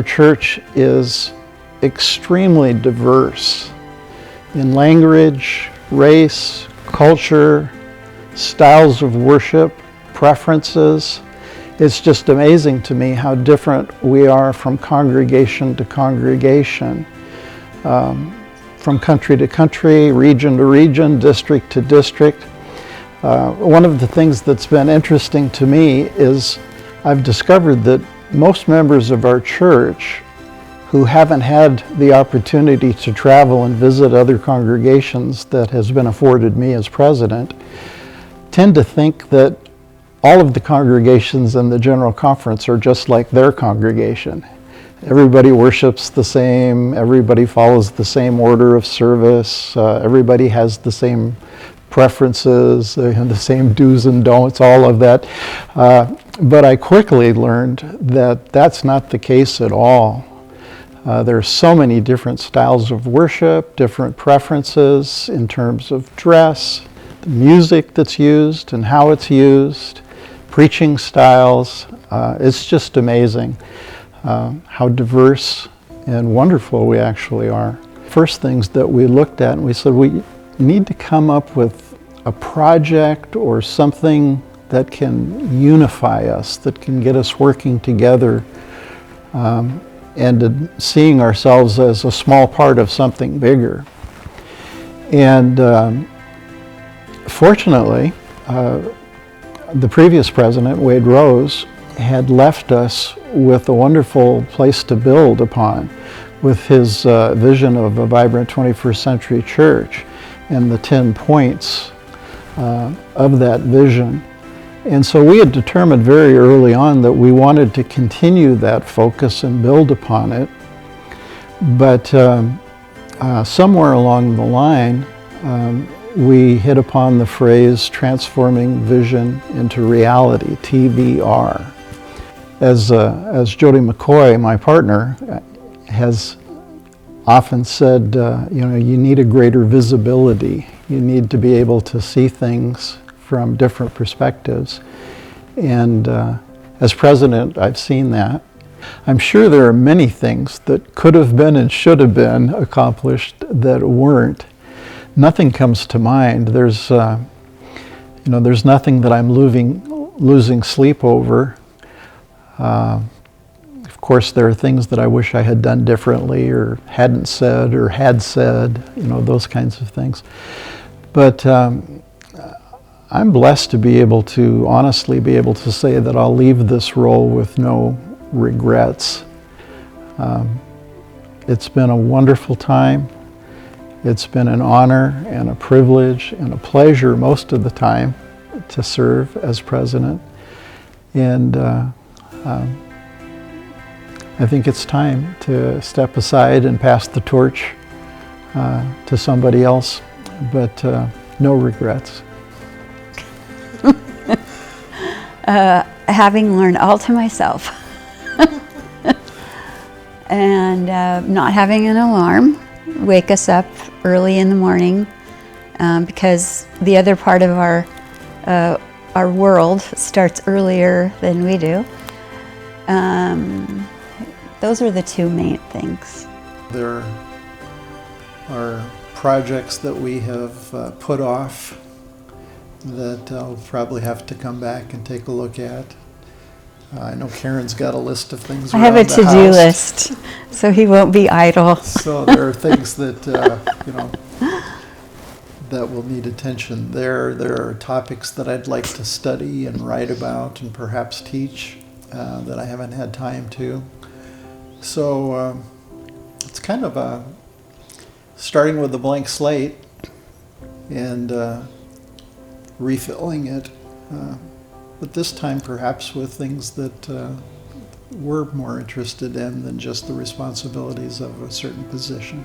our church is extremely diverse in language, race, culture, styles of worship, preferences. It's just amazing to me how different we are from congregation to congregation, from country to country, region to region, district to district. One of the things that's been interesting to me is I've discovered that most members of our church who haven't had the opportunity to travel and visit other congregations that has been afforded me as president tend to think that all of the congregations in the General Conference are just like their congregation. Everybody worships the same, everybody follows the same order of service, everybody has the same preferences, the same do's and don'ts, all of that. But I quickly learned that that's not the case at all. There are so many different styles of worship, different preferences in terms of dress, the music that's used and how it's used, preaching styles. It's just amazing how diverse and wonderful we actually are. First things that we looked at, and we said we need to come up with a project or something that can unify us, that can get us working together and seeing ourselves as a small part of something bigger. And fortunately, the previous president, Wade Rose, had left us with a wonderful place to build upon with his vision of a vibrant 21st century church and the 10 points of that vision. And so we had determined very early on that we wanted to continue that focus and build upon it. But somewhere along the line, we hit upon the phrase transforming vision into reality, TVR. As Jody McCoy, my partner, has often said, you need a greater visibility. You need to be able to see things from different perspectives. And as president, I've seen that. I'm sure there are many things that could have been and should have been accomplished that weren't. Nothing comes to mind. There's nothing that I'm losing sleep over. Of course, there are things that I wish I had done differently or hadn't said or had said, those kinds of things. But I'm blessed to be able to honestly be able to say that I'll leave this role with no regrets. It's been a wonderful time. It's been an honor and a privilege and a pleasure most of the time to serve as president. And I think it's time to step aside and pass the torch to somebody else, but no regrets. Having learned all to myself and not having an alarm wake us up early in the morning because the other part of our world starts earlier than we do. Those are the two main things. There are projects that we have put off that I'll probably have to come back and take a look at. I know Karen's got a list of things around the house. I have a to-do list, so he won't be idle. So there are things that, that will need attention. There are topics that I'd like to study and write about and perhaps teach that I haven't had time to. So it's kind of starting with a blank slate and refilling it, but this time perhaps with things that we're more interested in than just the responsibilities of a certain position.